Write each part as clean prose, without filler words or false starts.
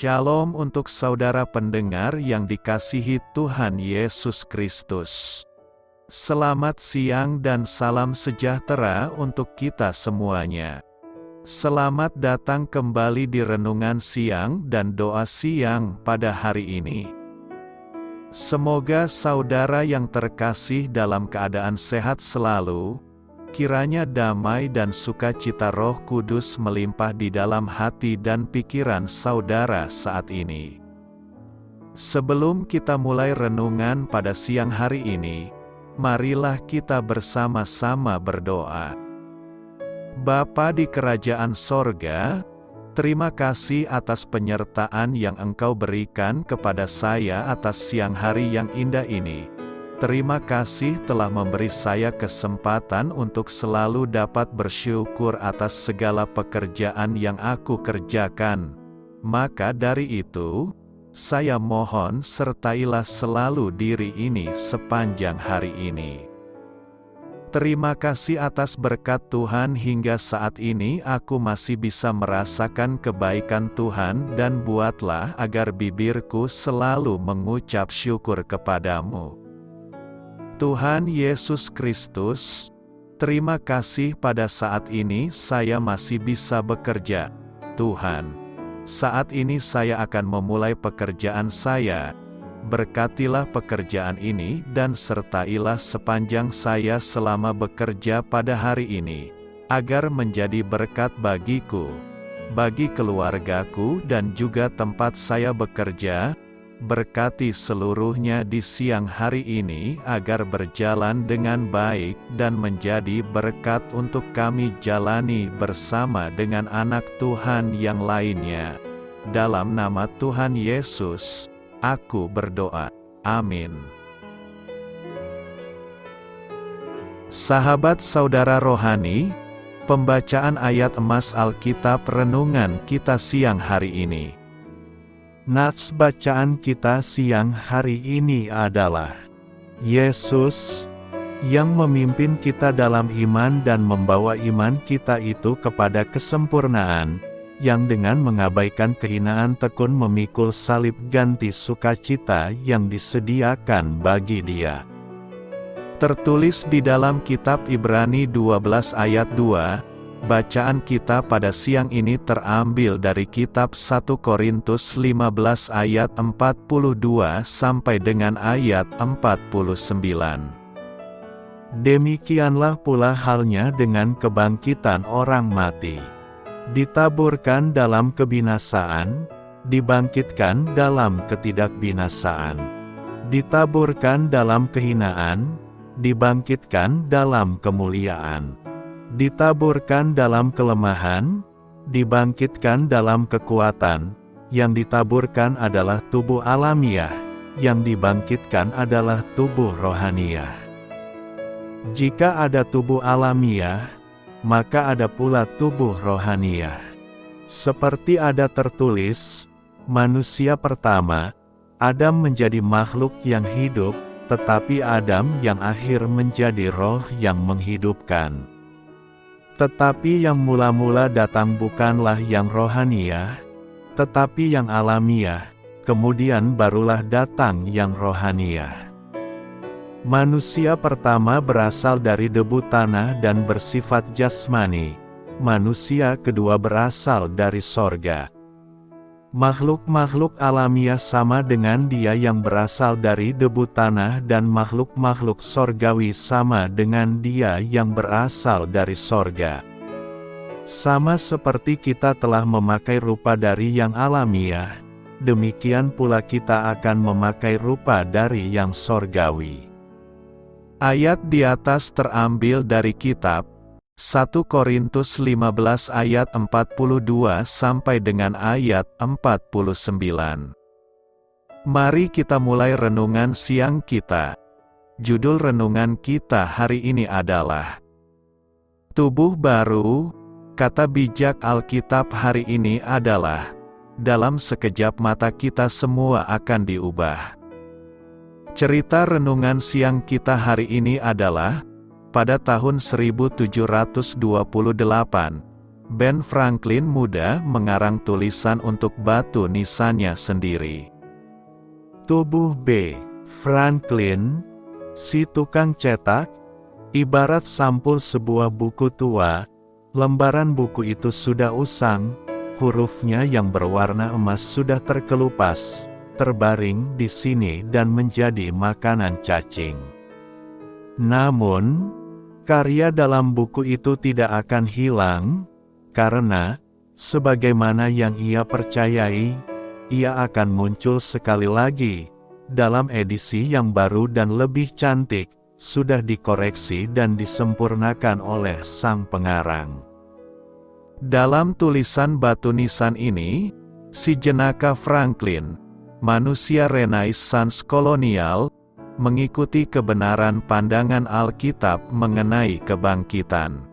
Shalom untuk saudara pendengar yang dikasihi Tuhan Yesus Kristus. Selamat siang dan salam sejahtera untuk kita semuanya. Selamat datang kembali di renungan siang dan doa siang pada hari ini. Semoga saudara yang terkasih dalam keadaan sehat selalu. Kiranya damai dan sukacita Roh Kudus melimpah di dalam hati dan pikiran saudara saat ini. Sebelum kita mulai renungan pada siang hari ini, marilah kita bersama-sama berdoa. Bapa di kerajaan sorga, terima kasih atas penyertaan yang Engkau berikan kepada saya atas siang hari yang indah ini. Terima kasih telah memberi saya kesempatan untuk selalu dapat bersyukur atas segala pekerjaan yang aku kerjakan. Maka dari itu, saya mohon sertailah selalu diri ini sepanjang hari ini. Terima kasih atas berkat Tuhan hingga saat ini aku masih bisa merasakan kebaikan Tuhan dan buatlah agar bibirku selalu mengucap syukur kepadamu. Tuhan Yesus Kristus, terima kasih pada saat ini saya masih bisa bekerja. Tuhan, saat ini saya akan memulai pekerjaan saya. Berkatilah pekerjaan ini dan sertailah sepanjang saya selama bekerja pada hari ini, agar menjadi berkat bagiku, bagi keluargaku dan juga tempat saya bekerja. Berkati seluruhnya di siang hari ini agar berjalan dengan baik dan menjadi berkat untuk kami jalani bersama dengan anak Tuhan yang lainnya. Dalam nama Tuhan Yesus, aku berdoa. Amin. Sahabat saudara rohani, pembacaan ayat emas Alkitab renungan kita siang hari ini. Nats bacaan kita siang hari ini adalah Yesus yang memimpin kita dalam iman dan membawa iman kita itu kepada kesempurnaan, yang dengan mengabaikan kehinaan tekun memikul salib ganti sukacita yang disediakan bagi Dia. Tertulis di dalam kitab Ibrani 12 ayat 2. Bacaan kita pada siang ini terambil dari kitab 1 Korintus 15 ayat 42 sampai dengan ayat 49. Demikianlah pula halnya dengan kebangkitan orang mati. Ditaburkan dalam kebinasaan, dibangkitkan dalam ketidakbinasaan. Ditaburkan dalam kehinaan, dibangkitkan dalam kemuliaan. Ditaburkan dalam kelemahan, dibangkitkan dalam kekuatan. Yang ditaburkan adalah tubuh alamiah, yang dibangkitkan adalah tubuh rohaniah. Jika ada tubuh alamiah, maka ada pula tubuh rohaniah. Seperti ada tertulis, manusia pertama, Adam menjadi makhluk yang hidup, tetapi Adam yang akhir menjadi roh yang menghidupkan. Tetapi yang mula-mula datang bukanlah yang rohaniah, tetapi yang alamiah, kemudian barulah datang yang rohaniah. Manusia pertama berasal dari debu tanah dan bersifat jasmani, manusia kedua berasal dari sorga. Makhluk-makhluk alamiah sama dengan dia yang berasal dari debu tanah dan makhluk-makhluk sorgawi sama dengan dia yang berasal dari sorga. Sama seperti kita telah memakai rupa dari yang alamiah, demikian pula kita akan memakai rupa dari yang sorgawi. Ayat di atas terambil dari kitab 1 Korintus 15 ayat 42 sampai dengan ayat 49. Mari kita mulai renungan siang kita. Judul renungan kita hari ini adalah Tubuh Baru. Kata bijak Alkitab hari ini adalah, dalam sekejap mata kita semua akan diubah. Cerita renungan siang kita hari ini adalah, pada tahun 1728, Ben Franklin muda mengarang tulisan untuk batu nisannya sendiri. Tubuh B. Franklin, si tukang cetak, ibarat sampul sebuah buku tua. Lembaran buku itu sudah usang, hurufnya yang berwarna emas sudah terkelupas, terbaring di sini dan menjadi makanan cacing. Namun, karya dalam buku itu tidak akan hilang, karena, sebagaimana yang ia percayai, ia akan muncul sekali lagi, dalam edisi yang baru dan lebih cantik, sudah dikoreksi dan disempurnakan oleh sang pengarang. Dalam tulisan batu nisan ini, si jenaka Franklin, manusia Renaissance kolonial, mengikuti kebenaran pandangan Alkitab mengenai kebangkitan.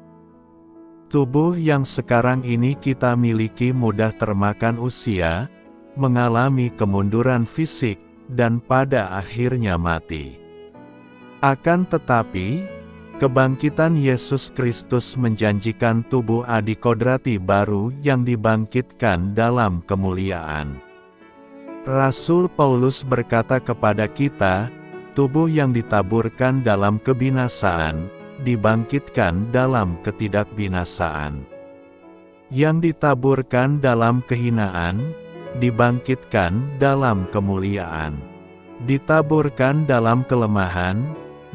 Tubuh yang sekarang ini kita miliki mudah termakan usia, mengalami kemunduran fisik, dan pada akhirnya mati. Akan tetapi, kebangkitan Yesus Kristus menjanjikan tubuh adikodrati baru yang dibangkitkan dalam kemuliaan. Rasul Paulus berkata kepada kita, tubuh yang ditaburkan dalam kebinasaan, dibangkitkan dalam ketidakbinasaan. Yang ditaburkan dalam kehinaan, dibangkitkan dalam kemuliaan. Ditaburkan dalam kelemahan,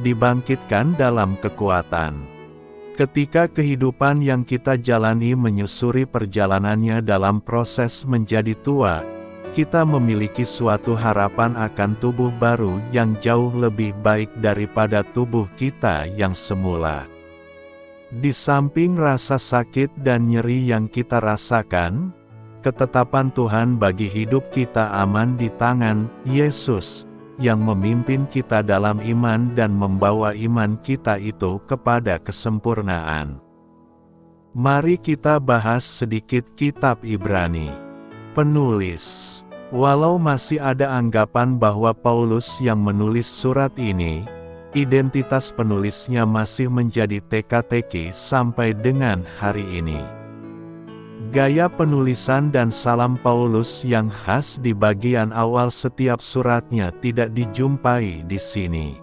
dibangkitkan dalam kekuatan. Ketika kehidupan yang kita jalani menyusuri perjalanannya dalam proses menjadi tua, kita memiliki suatu harapan akan tubuh baru yang jauh lebih baik daripada tubuh kita yang semula. Di samping rasa sakit dan nyeri yang kita rasakan, ketetapan Tuhan bagi hidup kita aman di tangan Yesus, yang memimpin kita dalam iman dan membawa iman kita itu kepada kesempurnaan. Mari kita bahas sedikit kitab Ibrani. Penulis. Walau masih ada anggapan bahwa Paulus yang menulis surat ini, identitas penulisnya masih menjadi teka-teki sampai dengan hari ini. Gaya penulisan dan salam Paulus yang khas di bagian awal setiap suratnya tidak dijumpai di sini.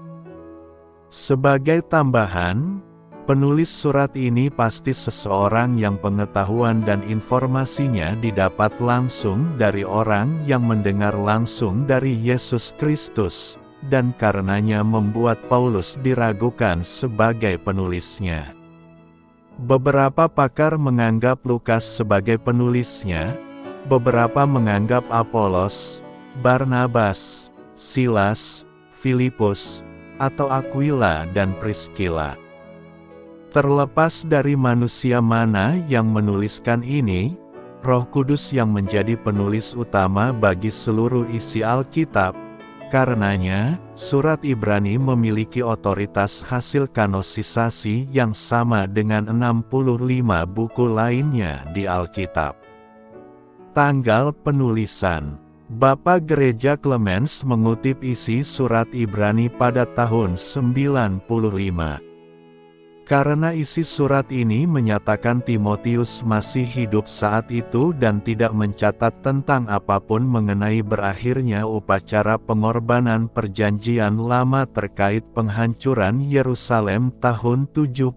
Sebagai tambahan, penulis surat ini pasti seseorang yang pengetahuan dan informasinya didapat langsung dari orang yang mendengar langsung dari Yesus Kristus, dan karenanya membuat Paulus diragukan sebagai penulisnya. Beberapa pakar menganggap Lukas sebagai penulisnya, beberapa menganggap Apolos, Barnabas, Silas, Filipus, atau Aquila dan Priscilla. Terlepas dari manusia mana yang menuliskan ini, Roh Kudus yang menjadi penulis utama bagi seluruh isi Alkitab. Karenanya, surat Ibrani memiliki otoritas hasil kanosisasi yang sama dengan 65 buku lainnya di Alkitab. Tanggal penulisan. Bapak Gereja Clemens mengutip isi surat Ibrani pada tahun 95. Karena isi surat ini menyatakan Timotius masih hidup saat itu dan tidak mencatat tentang apapun mengenai berakhirnya upacara pengorbanan perjanjian lama terkait penghancuran Yerusalem tahun 70,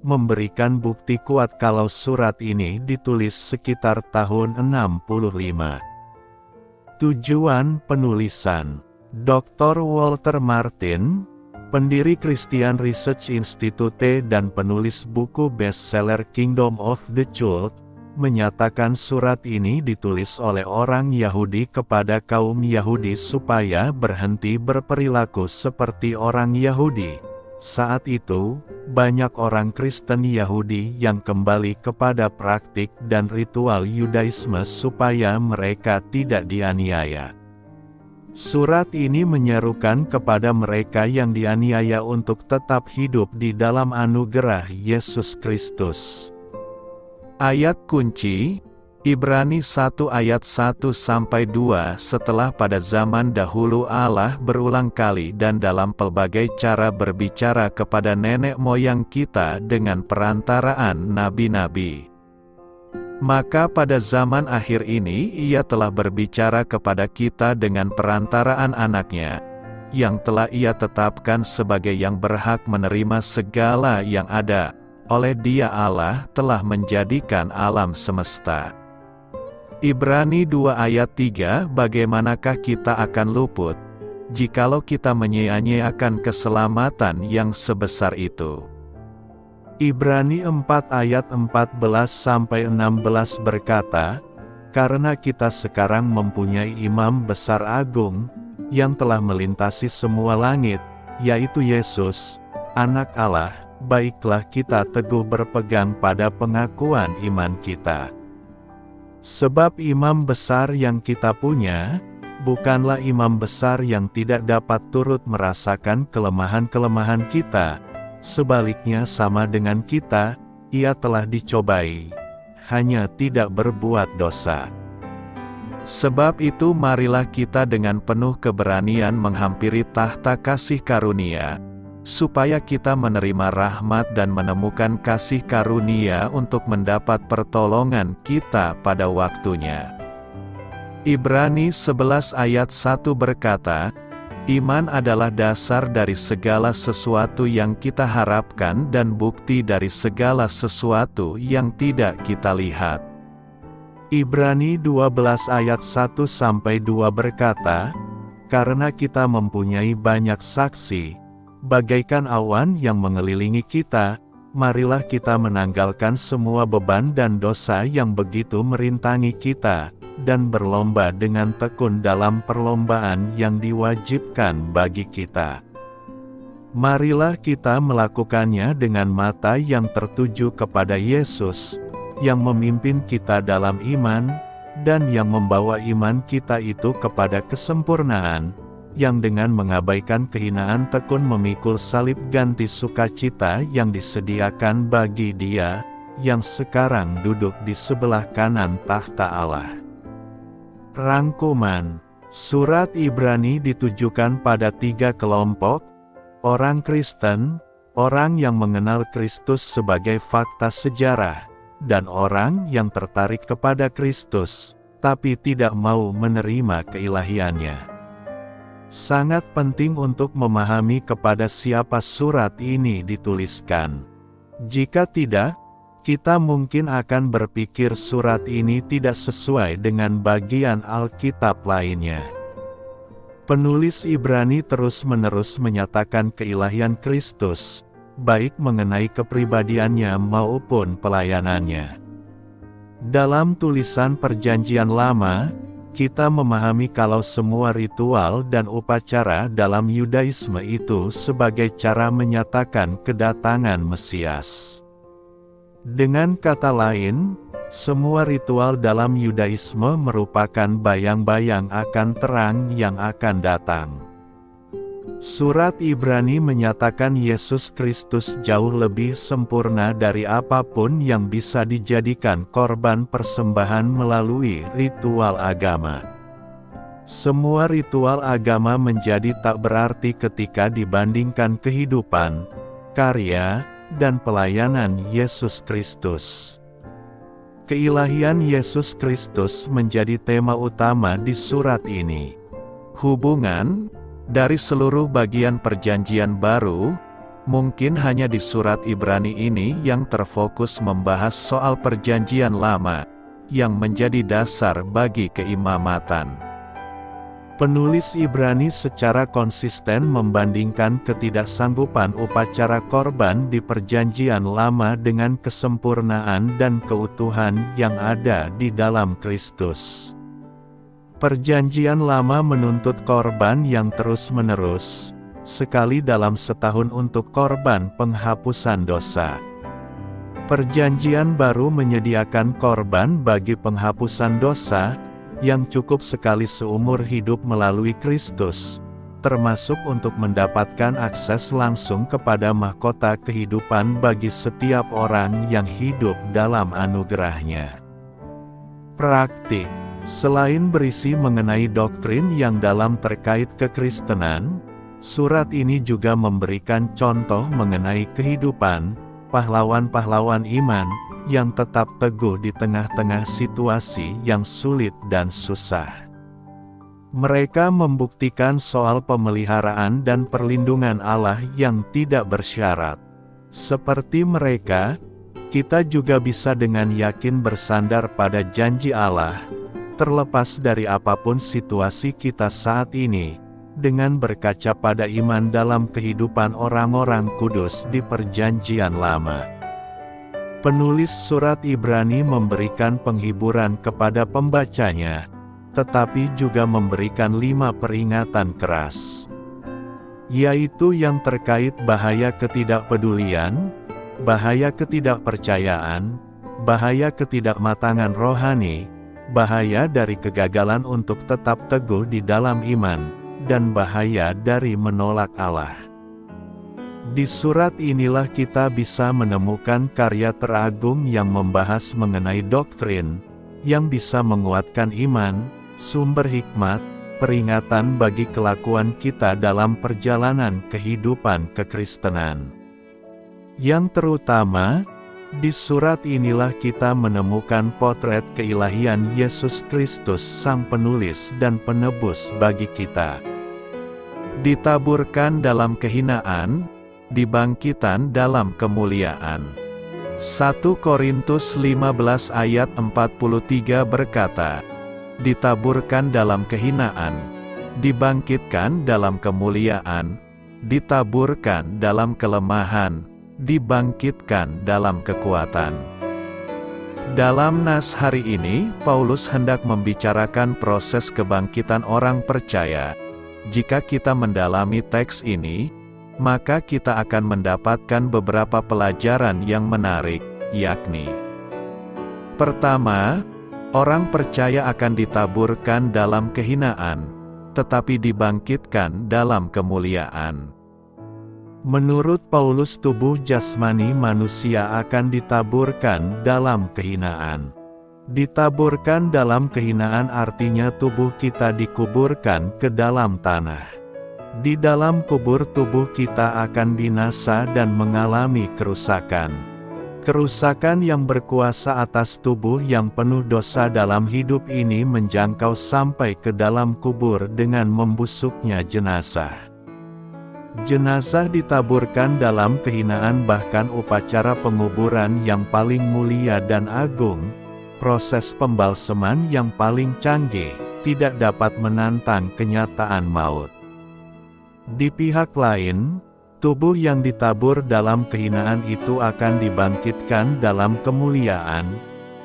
memberikan bukti kuat kalau surat ini ditulis sekitar tahun 65. Tujuan penulisan. Dr. Walter Martin, pendiri Christian Research Institute dan penulis buku bestseller Kingdom of the Church, menyatakan surat ini ditulis oleh orang Yahudi kepada kaum Yahudi supaya berhenti berperilaku seperti orang Yahudi. Saat itu, banyak orang Kristen Yahudi yang kembali kepada praktik dan ritual Yudaisme supaya mereka tidak dianiaya. Surat ini menyerukan kepada mereka yang dianiaya untuk tetap hidup di dalam anugerah Yesus Kristus. Ayat kunci, Ibrani 1 ayat 1-2. Setelah pada zaman dahulu Allah berulang kali dan dalam pelbagai cara berbicara kepada nenek moyang kita dengan perantaraan nabi-nabi. Maka pada zaman akhir ini Ia telah berbicara kepada kita dengan perantaraan Anaknya, yang telah Ia tetapkan sebagai yang berhak menerima segala yang ada. Oleh Dia Allah telah menjadikan alam semesta. Ibrani 2 ayat 3. Bagaimanakah kita akan luput jikalau kita menyia-nyiakan keselamatan yang sebesar itu? Ibrani 4 ayat 14-16 berkata, "Karena kita sekarang mempunyai imam besar agung, yang telah melintasi semua langit, yaitu Yesus, Anak Allah, baiklah kita teguh berpegang pada pengakuan iman kita. Sebab imam besar yang kita punya, bukanlah imam besar yang tidak dapat turut merasakan kelemahan-kelemahan kita. Sebaliknya sama dengan kita, Ia telah dicobai, hanya tidak berbuat dosa. Sebab itu marilah kita dengan penuh keberanian menghampiri tahta kasih karunia, supaya kita menerima rahmat dan menemukan kasih karunia untuk mendapat pertolongan kita pada waktunya." Ibrani 11 ayat 1 berkata, "Iman adalah dasar dari segala sesuatu yang kita harapkan dan bukti dari segala sesuatu yang tidak kita lihat." Ibrani 12 ayat 1-2 berkata, "Karena kita mempunyai banyak saksi, bagaikan awan yang mengelilingi kita, marilah kita menanggalkan semua beban dan dosa yang begitu merintangi kita, dan berlomba dengan tekun dalam perlombaan yang diwajibkan bagi kita. Marilah kita melakukannya dengan mata yang tertuju kepada Yesus, yang memimpin kita dalam iman, dan yang membawa iman kita itu kepada kesempurnaan, yang dengan mengabaikan kehinaan tekun memikul salib ganti sukacita yang disediakan bagi Dia, yang sekarang duduk di sebelah kanan takhta Allah." Rangkuman, surat Ibrani ditujukan pada 3 kelompok: orang Kristen, orang yang mengenal Kristus sebagai fakta sejarah, dan orang yang tertarik kepada Kristus, tapi tidak mau menerima keilahiannya. Sangat penting untuk memahami kepada siapa surat ini dituliskan. Jika tidak, kita mungkin akan berpikir surat ini tidak sesuai dengan bagian Alkitab lainnya. Penulis Ibrani terus-menerus menyatakan keilahian Kristus, baik mengenai kepribadiannya maupun pelayanannya. Dalam tulisan Perjanjian Lama, kita memahami kalau semua ritual dan upacara dalam Yudaisme itu sebagai cara menyatakan kedatangan Mesias. Dengan kata lain, semua ritual dalam Yudaisme merupakan bayang-bayang akan terang yang akan datang. Surat Ibrani menyatakan Yesus Kristus jauh lebih sempurna dari apapun yang bisa dijadikan korban persembahan melalui ritual agama. Semua ritual agama menjadi tak berarti ketika dibandingkan kehidupan, karya, dan pelayanan Yesus Kristus. Keilahian Yesus Kristus menjadi tema utama di surat ini. Hubungan dari seluruh bagian Perjanjian Baru, mungkin hanya di surat Ibrani ini yang terfokus membahas soal Perjanjian Lama, yang menjadi dasar bagi keimamatan. Penulis Ibrani secara konsisten membandingkan ketidaksanggupan upacara korban di Perjanjian Lama dengan kesempurnaan dan keutuhan yang ada di dalam Kristus. Perjanjian Lama menuntut korban yang terus-menerus, sekali dalam setahun untuk korban penghapusan dosa. Perjanjian Baru menyediakan korban bagi penghapusan dosa, yang cukup sekali seumur hidup melalui Kristus, termasuk untuk mendapatkan akses langsung kepada mahkota kehidupan bagi setiap orang yang hidup dalam anugerah-Nya. Praktik, selain berisi mengenai doktrin yang dalam terkait kekristenan, surat ini juga memberikan contoh mengenai kehidupan pahlawan-pahlawan iman, yang tetap teguh di tengah-tengah situasi yang sulit dan susah. Mereka membuktikan soal pemeliharaan dan perlindungan Allah yang tidak bersyarat. Seperti mereka, kita juga bisa dengan yakin bersandar pada janji Allah, terlepas dari apapun situasi kita saat ini, dengan berkaca pada iman dalam kehidupan orang-orang kudus di Perjanjian Lama. Penulis surat Ibrani memberikan penghiburan kepada pembacanya, tetapi juga memberikan 5 peringatan keras, yaitu yang terkait bahaya ketidakpedulian, bahaya ketidakpercayaan, bahaya ketidakmatangan rohani, bahaya dari kegagalan untuk tetap teguh di dalam iman, dan bahaya dari menolak Allah. Di surat inilah kita bisa menemukan karya teragung yang membahas mengenai doktrin, yang bisa menguatkan iman, sumber hikmat, peringatan bagi kelakuan kita dalam perjalanan kehidupan kekristenan. Yang terutama, di surat inilah kita menemukan potret keilahian Yesus Kristus Sang Penulis dan Penebus bagi kita. Ditaburkan dalam kehinaan, dibangkitan dalam kemuliaan. 1 Korintus 15 ayat 43 berkata, ditaburkan dalam kehinaan, dibangkitkan dalam kemuliaan, ditaburkan dalam kelemahan, dibangkitkan dalam kekuatan. Dalam nas hari ini, Paulus hendak membicarakan proses kebangkitan orang percaya. Jika kita mendalami teks ini, maka kita akan mendapatkan beberapa pelajaran yang menarik, yakni: pertama, orang percaya akan ditaburkan dalam kehinaan, tetapi dibangkitkan dalam kemuliaan. Menurut Paulus, tubuh jasmani manusia akan ditaburkan dalam kehinaan. Ditaburkan dalam kehinaan artinya tubuh kita dikuburkan ke dalam tanah. Di dalam kubur tubuh kita akan binasa dan mengalami kerusakan. Kerusakan yang berkuasa atas tubuh yang penuh dosa dalam hidup ini menjangkau sampai ke dalam kubur dengan membusuknya jenazah. Jenazah ditaburkan dalam kehinaan, bahkan upacara penguburan yang paling mulia dan agung, proses pembalseman yang paling canggih, tidak dapat menantang kenyataan maut. Di pihak lain, tubuh yang ditabur dalam kehinaan itu akan dibangkitkan dalam kemuliaan.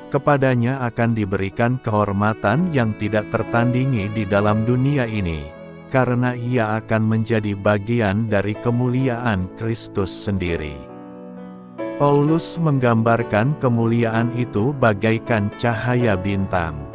Kepadanya akan diberikan kehormatan yang tidak tertandingi di dalam dunia ini, karena ia akan menjadi bagian dari kemuliaan Kristus sendiri. Paulus menggambarkan kemuliaan itu bagaikan cahaya bintang.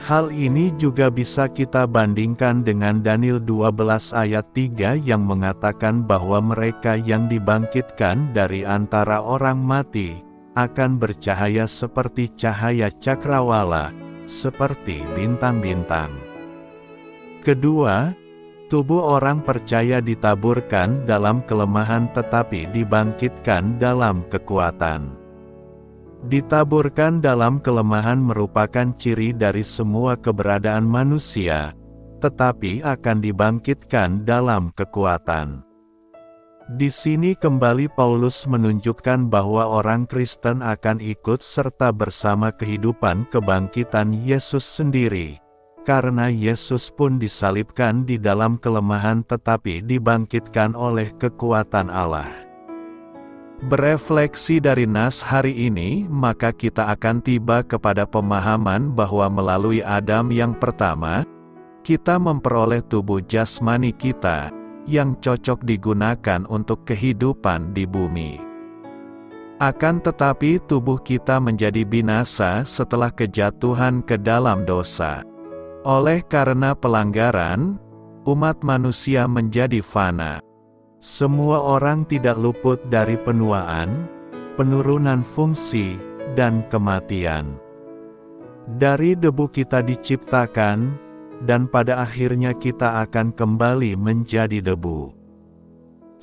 Hal ini juga bisa kita bandingkan dengan Daniel 12 ayat 3 yang mengatakan bahwa mereka yang dibangkitkan dari antara orang mati, akan bercahaya seperti cahaya cakrawala, seperti bintang-bintang. Kedua, tubuh orang percaya ditaburkan dalam kelemahan tetapi dibangkitkan dalam kekuatan. Ditaburkan dalam kelemahan merupakan ciri dari semua keberadaan manusia, tetapi akan dibangkitkan dalam kekuatan. Di sini kembali Paulus menunjukkan bahwa orang Kristen akan ikut serta bersama kehidupan kebangkitan Yesus sendiri, karena Yesus pun disalibkan di dalam kelemahan tetapi dibangkitkan oleh kekuatan Allah. Berefleksi dari nas hari ini, maka kita akan tiba kepada pemahaman bahwa melalui Adam yang pertama, kita memperoleh tubuh jasmani kita, yang cocok digunakan untuk kehidupan di bumi. Akan tetapi tubuh kita menjadi binasa setelah kejatuhan ke dalam dosa. Oleh karena pelanggaran, umat manusia menjadi fana. Semua orang tidak luput dari penuaan, penurunan fungsi, dan kematian. Dari debu kita diciptakan, dan pada akhirnya kita akan kembali menjadi debu.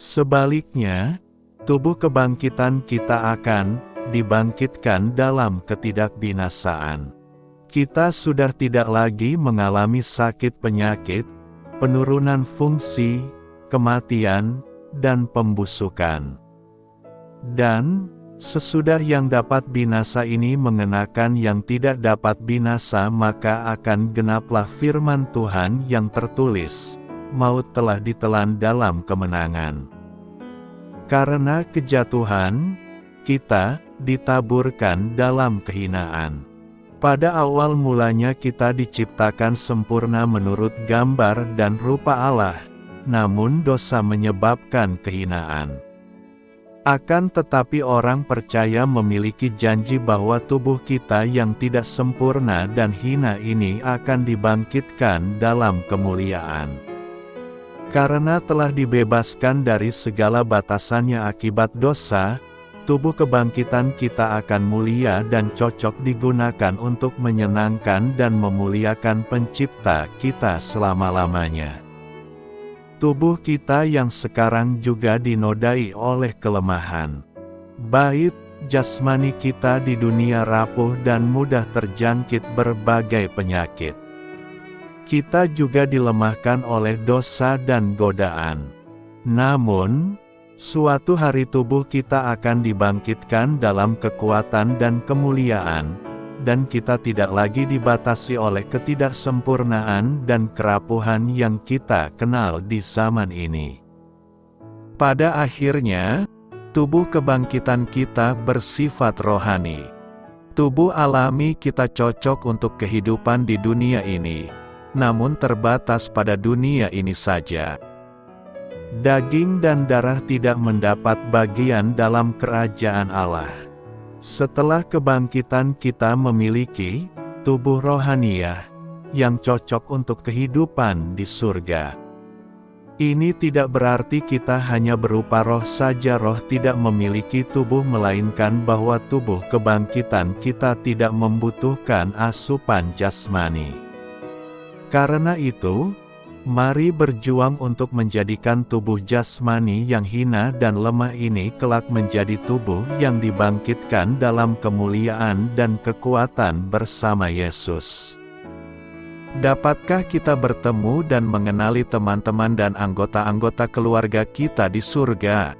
Sebaliknya, tubuh kebangkitan kita akan dibangkitkan dalam ketidakbinasaan. Kita sudah tidak lagi mengalami sakit penyakit, penurunan fungsi, kematian, dan pembusukan. Dan, sesudah yang dapat binasa ini mengenakan yang tidak dapat binasa, maka akan genaplah firman Tuhan yang tertulis, maut telah ditelan dalam kemenangan. Karena kejatuhan, kita ditaburkan dalam kehinaan. Pada awal mulanya kita diciptakan sempurna menurut gambar dan rupa Allah, namun dosa menyebabkan kehinaan. Akan tetapi orang percaya memiliki janji bahwa tubuh kita yang tidak sempurna dan hina ini akan dibangkitkan dalam kemuliaan. Karena telah dibebaskan dari segala batasannya akibat dosa, tubuh kebangkitan kita akan mulia dan cocok digunakan untuk menyenangkan dan memuliakan Pencipta kita selama-lamanya. Tubuh kita yang sekarang juga dinodai oleh kelemahan. Baik, jasmani kita di dunia rapuh dan mudah terjangkit berbagai penyakit. Kita juga dilemahkan oleh dosa dan godaan. Namun, suatu hari tubuh kita akan dibangkitkan dalam kekuatan dan kemuliaan, dan kita tidak lagi dibatasi oleh ketidaksempurnaan dan kerapuhan yang kita kenal di zaman ini. Pada akhirnya, tubuh kebangkitan kita bersifat rohani. Tubuh alami kita cocok untuk kehidupan di dunia ini, namun terbatas pada dunia ini saja. Daging dan darah tidak mendapat bagian dalam kerajaan Allah. Setelah kebangkitan kita memiliki tubuh rohaniah yang cocok untuk kehidupan di surga. Ini tidak berarti kita hanya berupa roh saja. Roh tidak memiliki tubuh, melainkan bahwa tubuh kebangkitan kita tidak membutuhkan asupan jasmani. Karena itu, mari berjuang untuk menjadikan tubuh jasmani yang hina dan lemah ini kelak menjadi tubuh yang dibangkitkan dalam kemuliaan dan kekuatan bersama Yesus. Dapatkah kita bertemu dan mengenali teman-teman dan anggota-anggota keluarga kita di surga?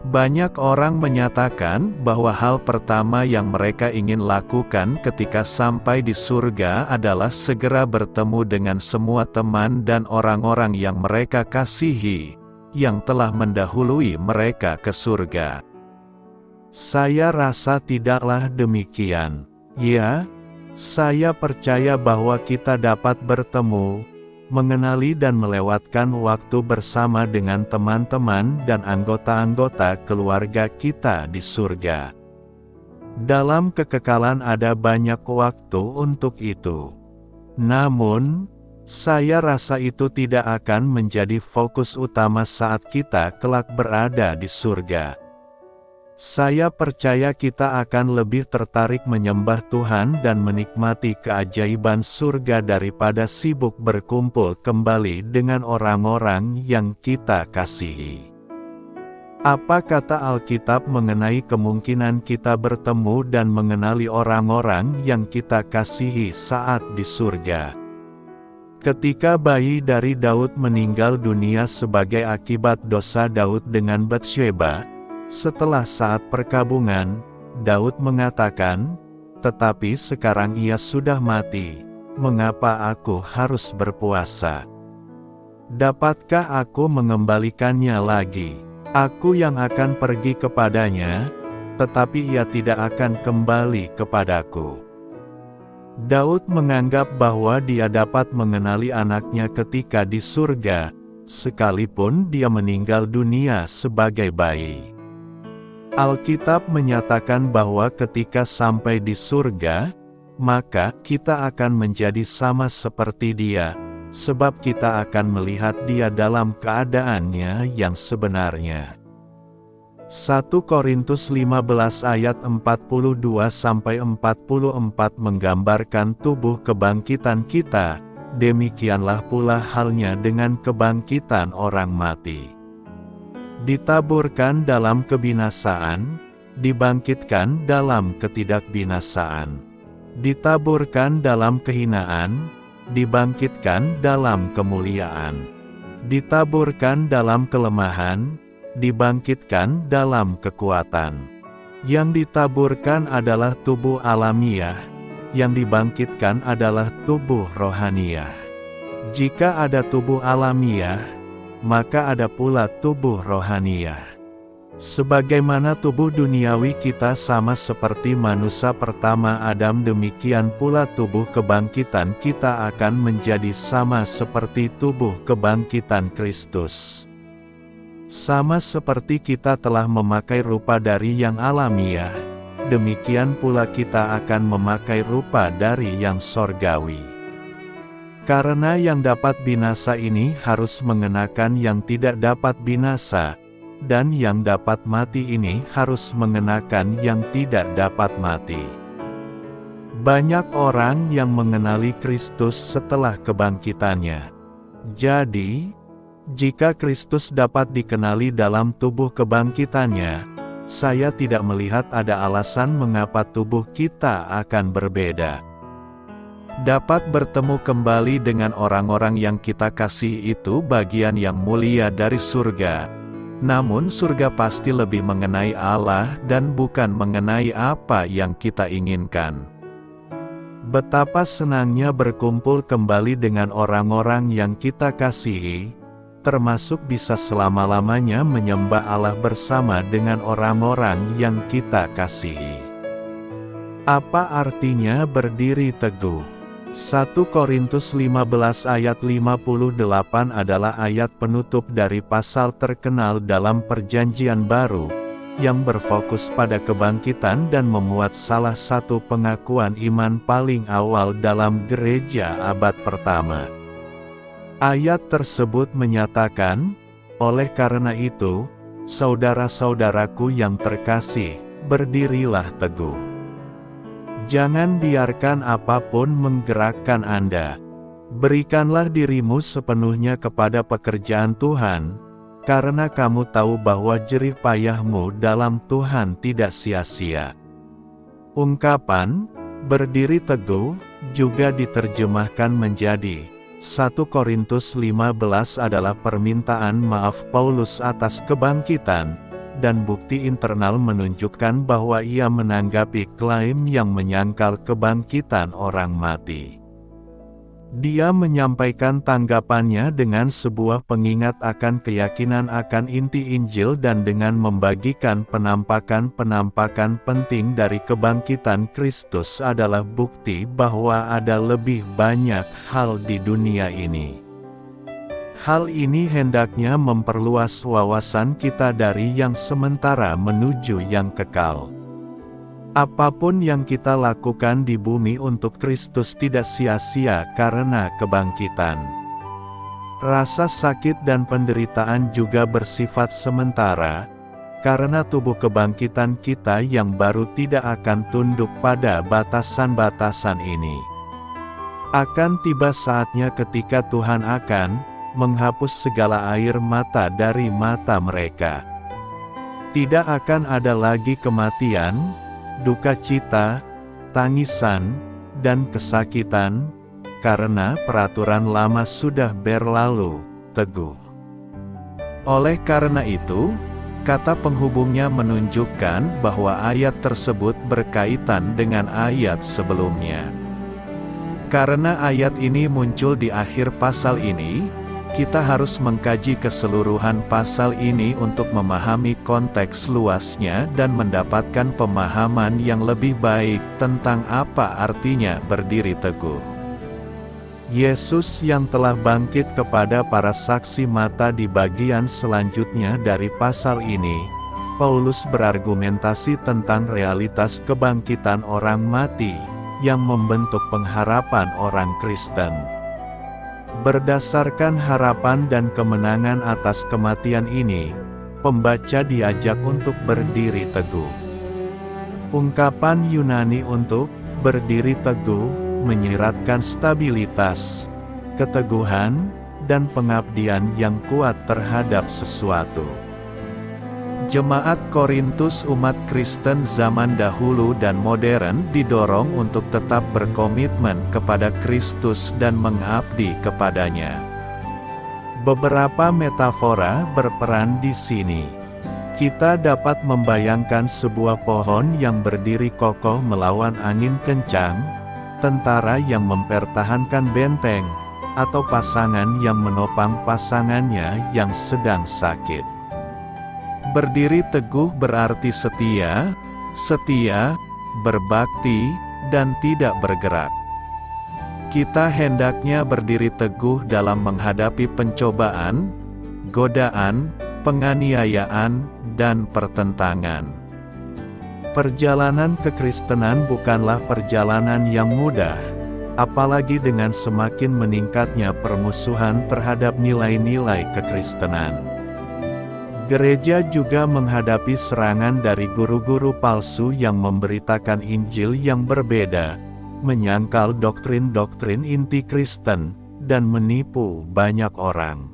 Banyak orang menyatakan bahwa hal pertama yang mereka ingin lakukan ketika sampai di surga adalah segera bertemu dengan semua teman dan orang-orang yang mereka kasihi, yang telah mendahului mereka ke surga. Saya rasa tidaklah demikian. Ya, saya percaya bahwa kita dapat bertemu, mengenali dan melewatkan waktu bersama dengan teman-teman dan anggota-anggota keluarga kita di surga. Dalam kekekalan ada banyak waktu untuk itu. Namun, saya rasa itu tidak akan menjadi fokus utama saat kita kelak berada di surga. Saya percaya kita akan lebih tertarik menyembah Tuhan dan menikmati keajaiban surga daripada sibuk berkumpul kembali dengan orang-orang yang kita kasihi. Apa kata Alkitab mengenai kemungkinan kita bertemu dan mengenali orang-orang yang kita kasihi saat di surga? Ketika bayi dari Daud meninggal dunia sebagai akibat dosa Daud dengan Batsyeba, setelah saat perkabungan, Daud mengatakan, "Tetapi sekarang ia sudah mati, mengapa aku harus berpuasa? Dapatkah aku mengembalikannya lagi? Aku yang akan pergi kepadanya, tetapi ia tidak akan kembali kepadaku." Daud menganggap bahwa dia dapat mengenali anaknya ketika di surga, sekalipun dia meninggal dunia sebagai bayi. Alkitab menyatakan bahwa ketika sampai di surga, maka kita akan menjadi sama seperti dia, sebab kita akan melihat dia dalam keadaannya yang sebenarnya. 1 Korintus 15 ayat 42-44 menggambarkan tubuh kebangkitan kita, demikianlah pula halnya dengan kebangkitan orang mati. Ditaburkan dalam kebinasaan, dibangkitkan dalam ketidakbinasaan, ditaburkan dalam kehinaan, dibangkitkan dalam kemuliaan, ditaburkan dalam kelemahan, dibangkitkan dalam kekuatan. Yang ditaburkan adalah tubuh alamiah, yang dibangkitkan adalah tubuh rohaniah. Jika ada tubuh alamiah, maka ada pula tubuh rohaniah. Sebagaimana tubuh duniawi kita sama seperti manusia pertama Adam, demikian pula tubuh kebangkitan kita akan menjadi sama seperti tubuh kebangkitan Kristus. Sama seperti kita telah memakai rupa dari yang alamiah, demikian pula kita akan memakai rupa dari yang sorgawi. Karena yang dapat binasa ini harus mengenakan yang tidak dapat binasa, dan yang dapat mati ini harus mengenakan yang tidak dapat mati. Banyak orang yang mengenali Kristus setelah kebangkitannya. Jadi, jika Kristus dapat dikenali dalam tubuh kebangkitannya, saya tidak melihat ada alasan mengapa tubuh kita akan berbeda. Dapat bertemu kembali dengan orang-orang yang kita kasih itu bagian yang mulia dari surga. Namun surga pasti lebih mengenai Allah dan bukan mengenai apa yang kita inginkan. Betapa senangnya berkumpul kembali dengan orang-orang yang kita kasihi, termasuk bisa selama-lamanya menyembah Allah bersama dengan orang-orang yang kita kasihi. Apa artinya berdiri teguh? 1 Korintus 15 ayat 58 adalah ayat penutup dari pasal terkenal dalam Perjanjian Baru, yang berfokus pada kebangkitan dan memuat salah satu pengakuan iman paling awal dalam gereja abad pertama. Ayat tersebut menyatakan, "Oleh karena itu, saudara-saudaraku yang terkasih, berdirilah teguh. Jangan biarkan apapun menggerakkan Anda. Berikanlah dirimu sepenuhnya kepada pekerjaan Tuhan, karena kamu tahu bahwa jerih payahmu dalam Tuhan tidak sia-sia." Ungkapan berdiri teguh juga diterjemahkan menjadi 1 Korintus 15 adalah permintaan maaf Paulus atas kebangkitan, dan bukti internal menunjukkan bahwa ia menanggapi klaim yang menyangkal kebangkitan orang mati. Dia menyampaikan tanggapannya dengan sebuah pengingat akan keyakinan akan inti Injil dan dengan membagikan penampakan-penampakan penting dari kebangkitan Kristus adalah bukti bahwa ada lebih banyak hal di dunia ini. Hal ini hendaknya memperluas wawasan kita dari yang sementara menuju yang kekal. Apapun yang kita lakukan di bumi untuk Kristus tidak sia-sia karena kebangkitan. Rasa sakit dan penderitaan juga bersifat sementara, karena tubuh kebangkitan kita yang baru tidak akan tunduk pada batasan-batasan ini. Akan tiba saatnya ketika Tuhan akan menghapus segala air mata dari mata mereka. Tidak akan ada lagi kematian, duka cita, tangisan, dan kesakitan, karena peraturan lama sudah berlalu. Teguh. Oleh karena itu, kata penghubungnya menunjukkan bahwa ayat tersebut berkaitan dengan ayat sebelumnya. Karena ayat ini muncul di akhir pasal ini, kita harus mengkaji keseluruhan pasal ini untuk memahami konteks luasnya dan mendapatkan pemahaman yang lebih baik tentang apa artinya berdiri teguh. Yesus yang telah bangkit kepada para saksi mata di bagian selanjutnya dari pasal ini, Paulus berargumentasi tentang realitas kebangkitan orang mati, yang membentuk pengharapan orang Kristen. Berdasarkan harapan dan kemenangan atas kematian ini, pembaca diajak untuk berdiri teguh. Ungkapan Yunani untuk berdiri teguh menyiratkan stabilitas, keteguhan, dan pengabdian yang kuat terhadap sesuatu. Jemaat Korintus, umat Kristen zaman dahulu dan modern, didorong untuk tetap berkomitmen kepada Kristus dan mengabdi kepadanya. Beberapa metafora berperan di sini. Kita dapat membayangkan sebuah pohon yang berdiri kokoh melawan angin kencang, tentara yang mempertahankan benteng, atau pasangan yang menopang pasangannya yang sedang sakit. Berdiri teguh berarti setia, berbakti, dan tidak bergerak. Kita hendaknya berdiri teguh dalam menghadapi pencobaan, godaan, penganiayaan, dan pertentangan. Perjalanan kekristenan bukanlah perjalanan yang mudah, apalagi dengan semakin meningkatnya permusuhan terhadap nilai-nilai kekristenan. Gereja juga menghadapi serangan dari guru-guru palsu yang memberitakan Injil yang berbeda, menyangkal doktrin-doktrin inti Kristen, dan menipu banyak orang.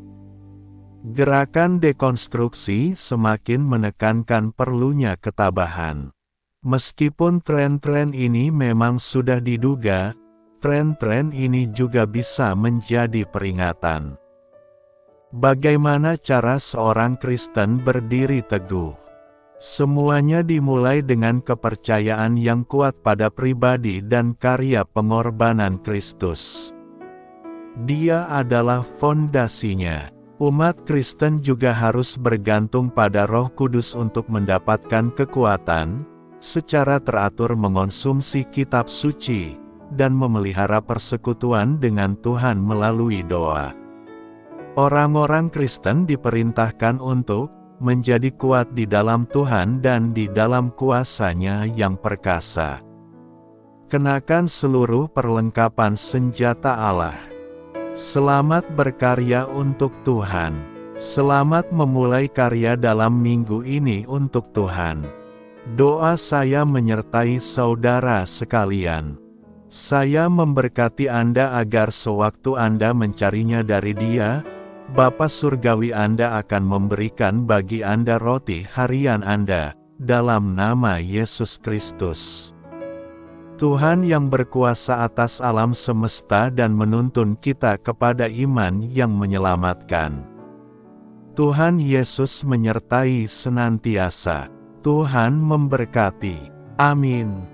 Gerakan dekonstruksi semakin menekankan perlunya ketabahan. Meskipun tren-tren ini memang sudah diduga, tren-tren ini juga bisa menjadi peringatan. Bagaimana cara seorang Kristen berdiri teguh? Semuanya dimulai dengan kepercayaan yang kuat pada pribadi dan karya pengorbanan Kristus. Dia adalah fondasinya. Umat Kristen juga harus bergantung pada Roh Kudus untuk mendapatkan kekuatan, secara teratur mengonsumsi kitab suci, dan memelihara persekutuan dengan Tuhan melalui doa. Orang-orang Kristen diperintahkan untuk menjadi kuat di dalam Tuhan dan di dalam kuasa-Nya yang perkasa. Kenakan seluruh perlengkapan senjata Allah. Selamat berkarya untuk Tuhan. Selamat memulai karya dalam minggu ini untuk Tuhan. Doa saya menyertai saudara sekalian. Saya memberkati Anda agar sewaktu Anda mencarinya dari Dia, Bapa Surgawi Anda akan memberikan bagi Anda roti harian Anda, dalam nama Yesus Kristus. Tuhan yang berkuasa atas alam semesta dan menuntun kita kepada iman yang menyelamatkan. Tuhan Yesus menyertai senantiasa. Tuhan memberkati. Amin.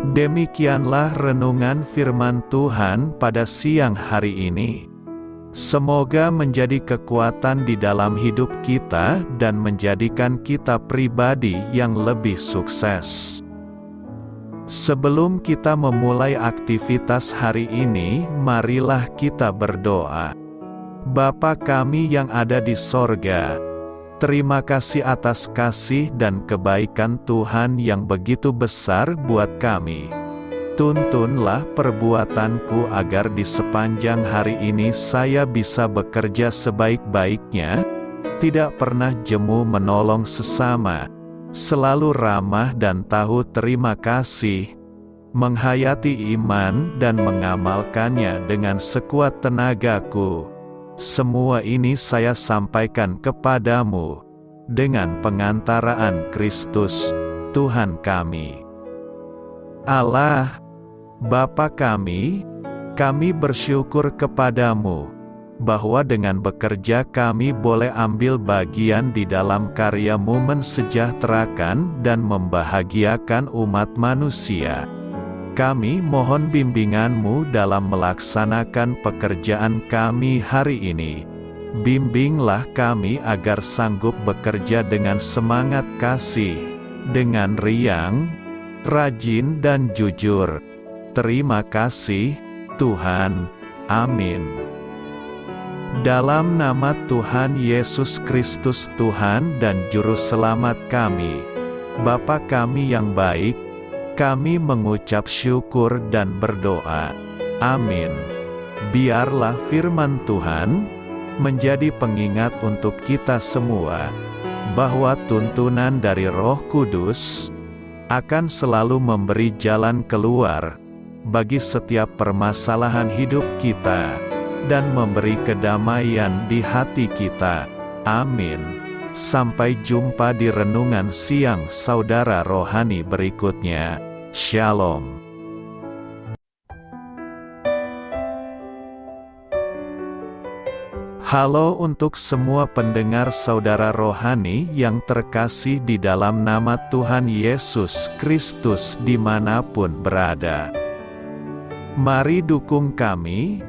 Demikianlah renungan firman Tuhan pada siang hari ini. Semoga menjadi kekuatan di dalam hidup kita dan menjadikan kita pribadi yang lebih sukses. Sebelum kita memulai aktivitas hari ini, marilah kita berdoa. Bapa kami yang ada di sorga, terima kasih atas kasih dan kebaikan Tuhan yang begitu besar buat kami. Tuntunlah perbuatanku agar di sepanjang hari ini saya bisa bekerja sebaik-baiknya, tidak pernah jemu menolong sesama, selalu ramah dan tahu terima kasih, menghayati iman dan mengamalkannya dengan sekuat tenagaku. Semua ini saya sampaikan kepadamu, dengan pengantaraan Kristus, Tuhan kami. Allah, Bapa kami bersyukur kepadamu, bahwa dengan bekerja kami boleh ambil bagian di dalam karya-Mu mensejahterakan dan membahagiakan umat manusia. Kami mohon bimbingan-Mu dalam melaksanakan pekerjaan kami hari ini. Bimbinglah kami agar sanggup bekerja dengan semangat kasih, dengan riang, rajin dan jujur. Terima kasih, Tuhan. Amin. Dalam nama Tuhan Yesus Kristus Tuhan dan Juru Selamat kami, Bapa kami yang baik, kami mengucap syukur dan berdoa. Amin. Biarlah firman Tuhan menjadi pengingat untuk kita semua, bahwa tuntunan dari Roh Kudus akan selalu memberi jalan keluar bagi setiap permasalahan hidup kita, dan memberi kedamaian di hati kita. Amin. Sampai jumpa di renungan siang saudara rohani berikutnya. Shalom. Halo untuk semua pendengar saudara rohani yang terkasih di dalam nama Tuhan Yesus Kristus dimanapun berada. Mari dukung kami,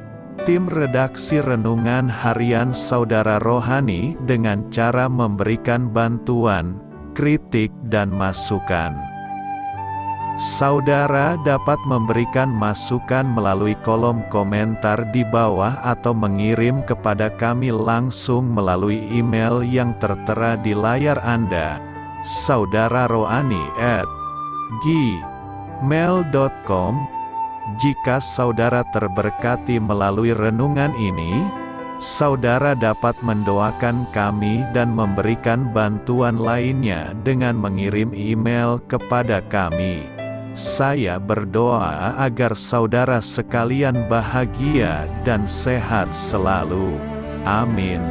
tim redaksi Renungan Harian Saudara Rohani, dengan cara memberikan bantuan, kritik dan masukan. Saudara dapat memberikan masukan melalui kolom komentar di bawah atau mengirim kepada kami langsung melalui email yang tertera di layar Anda, saudararohani@gmail.com. Jika saudara terberkati melalui renungan ini, saudara dapat mendoakan kami dan memberikan bantuan lainnya dengan mengirim email kepada kami. Saya berdoa agar saudara sekalian bahagia dan sehat selalu. Amin.